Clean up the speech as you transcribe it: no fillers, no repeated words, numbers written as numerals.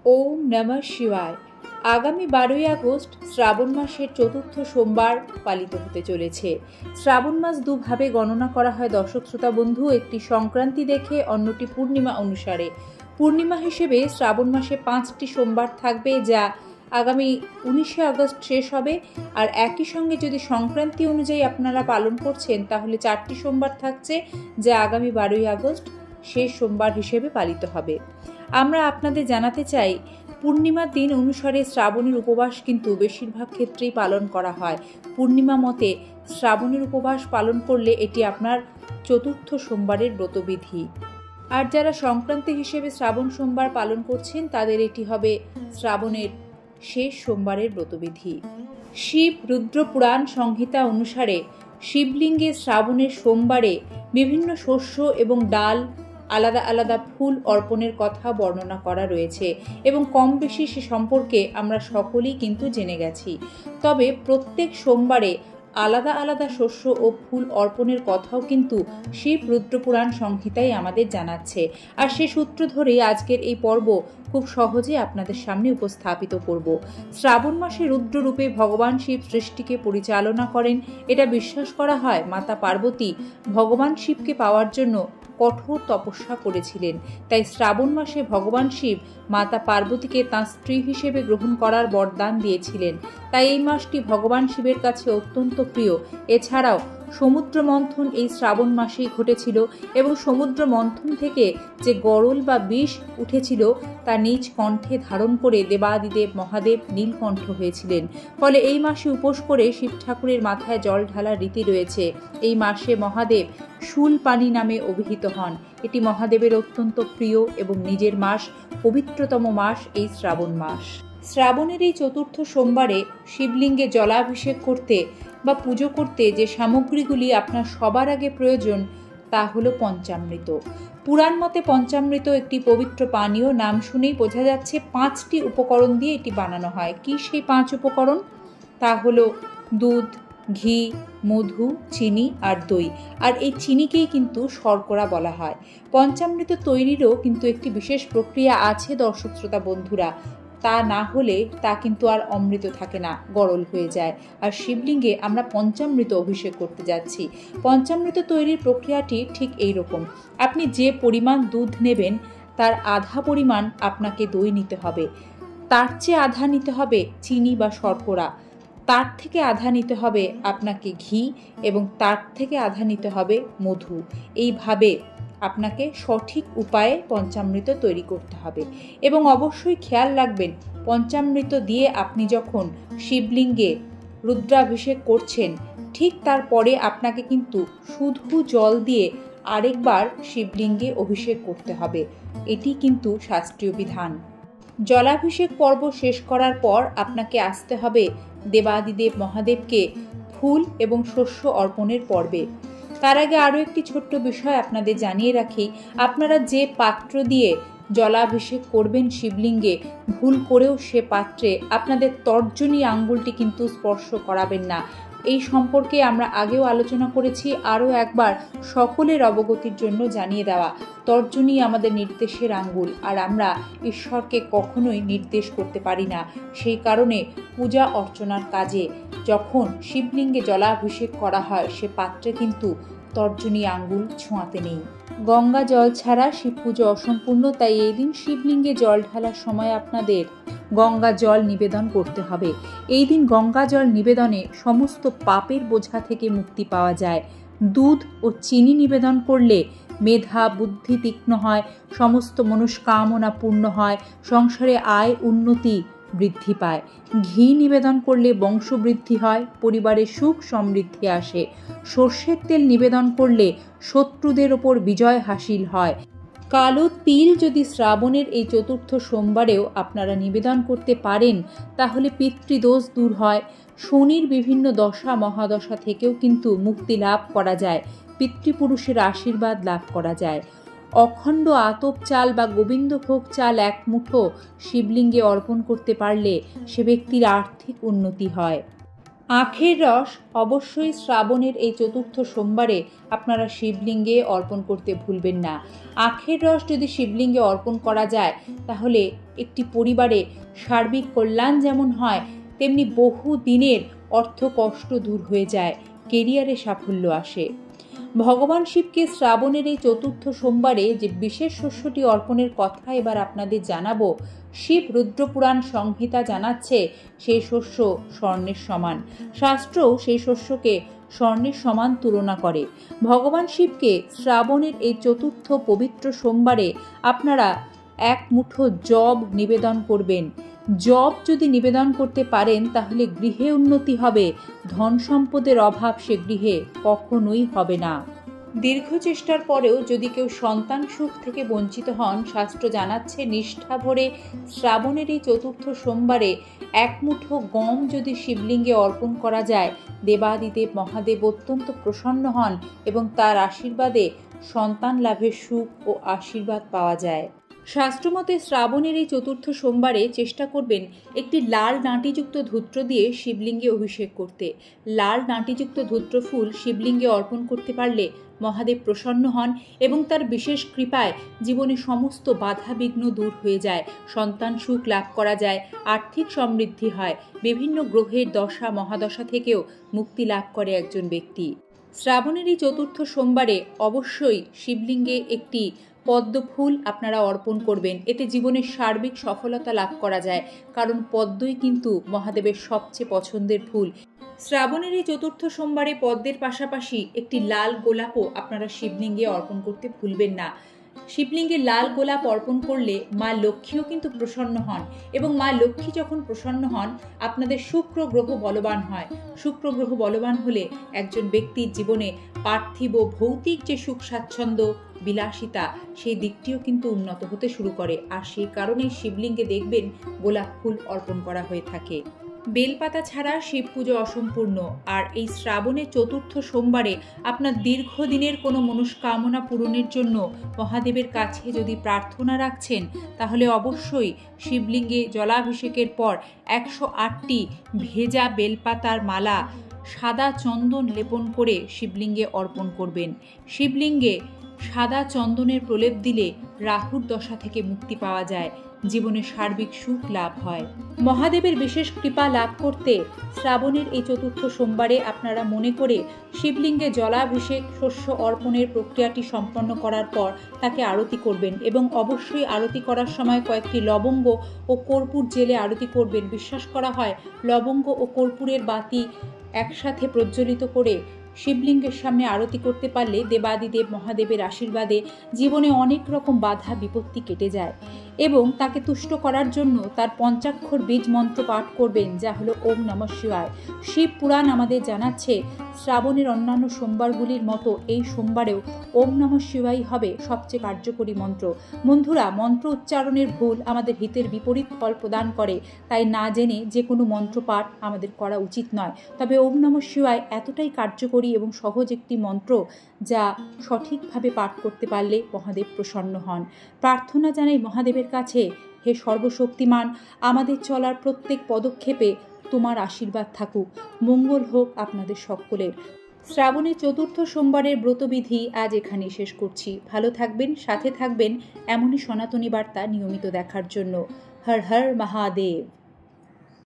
ওম নমঃ শিবায়। আগামী 12ই আগস্ট শ্রাবণ মাসের চতুর্থ সোমবার পালিত হতে চলেছে। শ্রাবণ মাস দুভাবে গণনা করা হয় দর্শক শ্রোতা বন্ধু, একটি সংক্রান্তি দেখে, অন্যটি পূর্ণিমা অনুসারে। পূর্ণিমা হিসেবে শ্রাবণ মাসে 5টি সোমবার থাকবে, যা আগামী 19শে আগস্ট শেষ হবে। আর একই সঙ্গে যদি সংক্রান্তি অনুযায়ী আপনারা পালন করছেন, তাহলে 4টি সোমবার থাকছে, যা আগামী 12ই আগস্ট শেষ সোমবার হিসেবে পালিত হবে। আমরা আপনাদের জানাতে চাই, পূর্ণিমার দিন অনুসারে শ্রাবণের উপবাস কিন্তু বেশিরভাগ ক্ষেত্রেই পালন করা হয়। পূর্ণিমা মতে শ্রাবণের উপবাস পালন করলে এটি আপনার চতুর্থ সোমবারের ব্রতবিধি। আর যারা সংক্রান্তি হিসেবে শ্রাবণ সোমবার পালন করছেন, তাদের এটি হবে শ্রাবণের শেষ সোমবারের ব্রতবিধি। শিব রুদ্র পুরাণ সংহিতা অনুসারে শিবলিঙ্গে শ্রাবণের সোমবারে বিভিন্ন শস্য এবং ডাল, আলাদা আলাদা ফুল অর্পণের কথা বর্ণনা করা রয়েছে এবং কম বেশি সে সম্পর্কে আমরা সকলেই কিন্তু জেনে গেছি। তবে প্রত্যেক সোমবারে আলাদা আলাদা শস্য ও ফুল অর্পণের কথাও কিন্তু শিব রুদ্রপুরাণ সংহিতায় আমাদের জানাচ্ছে। আর সে সূত্র ধরেই আজকের এই পর্ব খুব সহজে আপনাদের সামনে উপস্থাপিত করব। শ্রাবণ মাসে রুদ্ররূপে ভগবান শিব সৃষ্টিকে পরিচালনা করেন। এটা বিশ্বাস করা হয় মাতা পার্বতী ভগবান শিবকে পাওয়ার জন্য কঠোর তপস্যা করেছিলেন। তাই শ্রাবণ মাসে ভগবান শিব মাতা পার্বতীকে তাঁর স্ত্রী হিসেবে গ্রহণ করার বরদান দিয়েছিলেন। তাই এই মাসটি ভগবান শিবের কাছে অত্যন্ত প্রিয়। এছাড়াও সমুদ্র মন্থন এই শ্রাবণ মাসেই ঘটেছিল এবং সমুদ্র মন্থন থেকে যে গরল বা বিষ উঠেছিল তা নিজ কণ্ঠে ধারণ করে দেবাদিদেব মহাদেব নীলকণ্ঠ হয়েছিলেন। ফলে এই মাসে উপোস করে শিব ঠাকুরের মাথায় জল ঢালার রীতি রয়েছে। এই মাসে মহাদেব শুল পানি নামে অভিহিত হন। এটি মহাদেবের অত্যন্ত প্রিয় এবং নিজের মাস, পবিত্রতম মাস এই শ্রাবণ মাস। শ্রাবণের এই চতুর্থ সোমবারে শিবলিঙ্গে জলাভিষেক করতে বা পুজো করতে যে সামগ্রীগুলি আপনার সবার আগে প্রয়োজন, তা হলো পঞ্চামৃত। পুরাণ মতে পঞ্চামৃত একটি পবিত্র পানীয়। নাম শুনেই বোঝা যাচ্ছে 5টি উপকরণ দিয়ে এটি বানানো হয়। কি সেই 5 উপকরণ? তা হলো দুধ, ঘি, মধু, চিনি আর দই। আর এই চিনিকেই কিন্তু শর্করা বলা হয়। পঞ্চামৃত তৈরিরও কিন্তু একটি বিশেষ প্রক্রিয়া আছে দর্শক শ্রোতা বন্ধুরা। তা না হলে তা কিন্তু আর অমৃত থাকে না, গরল হয়ে যায়। আর শিবলিঙ্গে আমরা পঞ্চামৃত অভিষেক করতে যাচ্ছি। পঞ্চামৃত তৈরির প্রক্রিয়াটি ঠিক এই রকম। আপনি যে পরিমাণ দুধ নেবেন, তার আধা পরিমাণ আপনাকে দই নিতে হবে, তার চেয়ে আধা নিতে হবে চিনি বা শর্করা, তার থেকে আধা নিতে হবে আপনাকে ঘি এবং তার থেকে আধা নিতে হবে মধু। এইভাবে আপনাকে সঠিক উপায়ে পঞ্চামৃত তৈরি করতে হবে। এবং অবশ্যই খেয়াল রাখবেন, পঞ্চামৃত দিয়ে আপনি যখন শিবলিঙ্গে রুদ্রাভিষেক করছেন, ঠিক তারপরে আপনাকে কিন্তু শুধু জল দিয়ে আরেকবার শিবলিঙ্গে অভিষেক করতে হবে। এটি কিন্তু শাস্ত্রীয় বিধান। জলাভিষেক পর্ব শেষ করার পর আপনাকে আসতে হবে দেবাদিদেব মহাদেবকে ফুল এবং শস্য অর্পণের পর্বে। তার আগে আরও একটি ছোট্ট বিষয় আপনাদের জানিয়ে রাখি, আপনারা যে পাত্র দিয়ে জলাভিষেক করবেন শিবলিঙ্গে, ভুল করেও সে পাত্রে আপনাদের তর্জনী আঙ্গুলটি কিন্তু স্পর্শ করাবেন না। এই সম্পর্কে আমরা আগেও আলোচনা করেছি। আরও একবার সকলের অবগতির জন্য জানিয়ে দেওয়া, তর্জনী আমাদের নির্দেশের আঙ্গুল, আর আমরা ঈশ্বরকে কখনোই নির্দেশ করতে পারি না। সেই কারণে পূজা অর্চনার কাজে যখন শিবলিঙ্গে জলাভিষেক করা হয়, সে পাত্রে কিন্তু তর্জনী আঙ্গুল ছোঁয়াতে নেই। গঙ্গা জল ছাড়া শিব পুজো অসম্পূর্ণ। তাই এই দিন শিবলিঙ্গে জল ঢালার সময় আপনাদের গঙ্গা জল নিবেদন করতে হবে। এই দিন গঙ্গা জল নিবেদনে সমস্ত পাপের বোঝা থেকে মুক্তি পাওয়া যায়। দুধ ও চিনি নিবেদন করলে মেধা বুদ্ধি তীক্ষ্ণ হয়, সমস্ত মনস্কামনা পূর্ণ হয়, সংসারে আয় উন্নতি বৃদ্ধি পায়। ঘি নিবেদন করলে বংশবৃদ্ধি হয়, পরিবারে সুখ সমৃদ্ধি আসে। সর্ষের তেল নিবেদন করলে শত্রুদের ওপর বিজয় হাসিল হয়। কালো তিল যদি শ্রাবণের এই চতুর্থ সোমবারেও আপনারা নিবেদন করতে পারেন, তাহলে পিতৃদোষ দূর হয়। শনির বিভিন্ন দশা মহাদশা থেকেও কিন্তু মুক্তি লাভ করা যায়। পিতৃপুরুষের আশীর্বাদ লাভ করা যায়। অখণ্ড আতপ চাল বা গোবিন্দভোগ চাল 1 মুঠো শিবলিঙ্গে অর্পণ করতে পারলে সে ব্যক্তির আর্থিক উন্নতি হয়। আখের রস অবশ্যই শ্রাবণের এই চতুর্থ সোমবারে আপনারা শিবলিঙ্গে অর্পণ করতে ভুলবেন না। আখের রস যদি শিবলিঙ্গে অর্পণ করা যায় তাহলে একটি পরিবারে সার্বিক কল্যাণ যেমন হয়, তেমনি বহু দিনের অর্থ কষ্ট দূর হয়ে যায়, কেরিয়ারে সাফল্য আসে। ভগবান শিবকে শ্রাবণের এই চতুর্থ সোমবারে যে বিশেষ শস্যটি অর্পণের কথা এবার আপনাদের জানাবো, শিব রুদ্রপুরাণ সংহিতা জানাচ্ছে সেই শস্য স্বর্ণের সমান। শাস্ত্রও সেই শস্যকে স্বর্ণের সমান তুলনা করে। ভগবান শিবকে শ্রাবণের এই চতুর্থ পবিত্র সোমবারে আপনারা এক মুঠো যব নিবেদন করবেন। যব যদি নিবেদন করতে পারেন তাহলে গৃহে উন্নতি হবে, ধন সম্পদের অভাব সে গৃহে কখনোই হবে না। দীর্ঘ চেষ্টার পরেও যদি কেউ সন্তান সুখ থেকে বঞ্চিত হন, শাস্ত্র জানাচ্ছে নিষ্ঠা ভরে শ্রাবণের এই চতুর্থ সোমবারে এক মুঠো গম যদি শিবলিঙ্গে অর্পণ করা যায়, দেবাদিদেব মহাদেব অত্যন্ত প্রসন্ন হন এবং তার আশীর্বাদে সন্তান লাভের সুখ ও আশীর্বাদ পাওয়া যায়। শাস্ত্রমতে শ্রাবণের এই চতুর্থ সোমবারে চেষ্টা করবেন একটি লাল ডাঁটিযুক্ত ধূত্র দিয়ে শিবলিঙ্গে অভিষেক করতে। লাল ডাঁটিযুক্ত ধূত্র ফুল শিবলিঙ্গে অর্পণ করতে পারলে মহাদেব প্রসন্ন হন এবং তার বিশেষ কৃপায় জীবনে সমস্ত বাধা বিঘ্ন দূর হয়ে যায়, সন্তান সুখ লাভ করা যায়, আর্থিক সমৃদ্ধি হয়, বিভিন্ন গ্রহের দশা মহাদশা থেকেও মুক্তি লাভ করে একজন ব্যক্তি। শ্রাবণের এই চতুর্থ সোমবারে অবশ্যই শিবলিঙ্গে একটি পদ্ম ফুল আপনারা অর্পণ করবেন। এতে জীবনের সার্বিক সফলতা লাভ করা যায়, কারণ পদ্মই কিন্তু মহাদেবের সবচেয়ে পছন্দের ফুল। শ্রাবণের এই চতুর্থ সোমবারে পদ্মের পাশাপাশি একটি লাল গোলাপও আপনারা শিবলিঙ্গে অর্পণ করতে ভুলবেন না। শিবলিঙ্গে লাল গোলাপ অর্পণ করলে মা লক্ষ্মীও কিন্তু প্রসন্ন হন এবং মা লক্ষ্মী যখন প্রসন্ন হন আপনাদের শুক্র গ্রহ বলবান হয়। শুক্র গ্রহ বলবান হলে একজন ব্যক্তির জীবনে পার্থিব ভৌতিক যে সুখ স্বাচ্ছন্দ্য বিলাসিতা সেই দিকটিও কিন্তু উন্নত হতে শুরু করে, আর সেই কারণেই শিবলিঙ্গে দেখবেন গোলাপ ফুল অর্পণ করা হয়ে থাকে। বেলপাতা ছাড়া শিব পুজো অসম্পূর্ণ। আর এই শ্রাবণের চতুর্থ সোমবারে আপনার দীর্ঘদিনের কোনো মনস্কামনা পূরণের জন্য মহাদেবের কাছে যদি প্রার্থনা রাখছেন, তাহলে অবশ্যই শিবলিঙ্গে জলাভিষেকের পর 108টি ভেজা বেলপাতার মালা সাদা চন্দন লেপন করে শিবলিঙ্গে অর্পণ করবেন। শিবলিঙ্গে সাদা চন্দনের প্রলেপ দিলে রাহুর দশা থেকে মুক্তি পাওয়া যায়, জীবনে সার্বিক সুখ লাভ হয়। মহাদেবের বিশেষ কৃপা লাভ করতে শ্রাবণের এই চতুর্থ সোমবারে আপনারা মনে করে শিবলিঙ্গে জলাভিষেক শস্য অর্পণের প্রক্রিয়াটি সম্পন্ন করার পর তাকে আরতি করবেন এবং অবশ্যই আরতি করার সময় কয়েকটি লবঙ্গ ও কর্পূর জেলে আরতি করবেন। বিশ্বাস করা হয় লবঙ্গ ও কর্পূরের বাতি একসাথে প্রজ্বলিত করে শিবলিঙ্গের সামনে আরতি করতে পারলে দেবাদিদেব মহাদেবের আশীর্বাদে জীবনে অনেক রকম বাধা বিপত্তি কেটে যায়। এবং তাকে তুষ্ট করার জন্য তার পঞ্চাক্ষর বীজ মন্ত্র পাঠ করবেন, যা হলো ওম নমঃ শিবায়। শিব পুরাণ আমাদের জানাচ্ছে শ্রাবণের অন্যান্য সোমবারগুলির মতো এই সোমবারেও ওম নমঃ শিবাই হবে সবচেয়ে কার্যকরী মন্ত্র। বন্ধুরা, মন্ত্র উচ্চারণের ভুল আমাদের হিতের বিপরীত ফল প্রদান করে, তাই না জেনে যে কোনো মন্ত্র পাঠ আমাদের করা উচিত নয়। তবে ওম নমঃ শিবায় এতটাই কার্যকরী এবং সহজ একটি মন্ত্র যা সঠিকভাবে পাঠ করতে পারলে মহাদেব প্রসন্ন হন। প্রার্থনা জানাই মহাদেবের কাছে, হে সর্বশক্তিমান, আমাদের চলার প্রত্যেক পদক্ষেপে তোমার আশীর্বাদ থাকুক, মঙ্গল হোক আপনাদের সকলের। শ্রাবণের চতুর্থ সোমবারের ব্রতবিধি আজ এখানেই শেষ করছি। ভালো থাকবেন, সাথে থাকবেন এমনই সনাতনী বার্তা নিয়মিত দেখার জন্য। হর হর মহাদেব।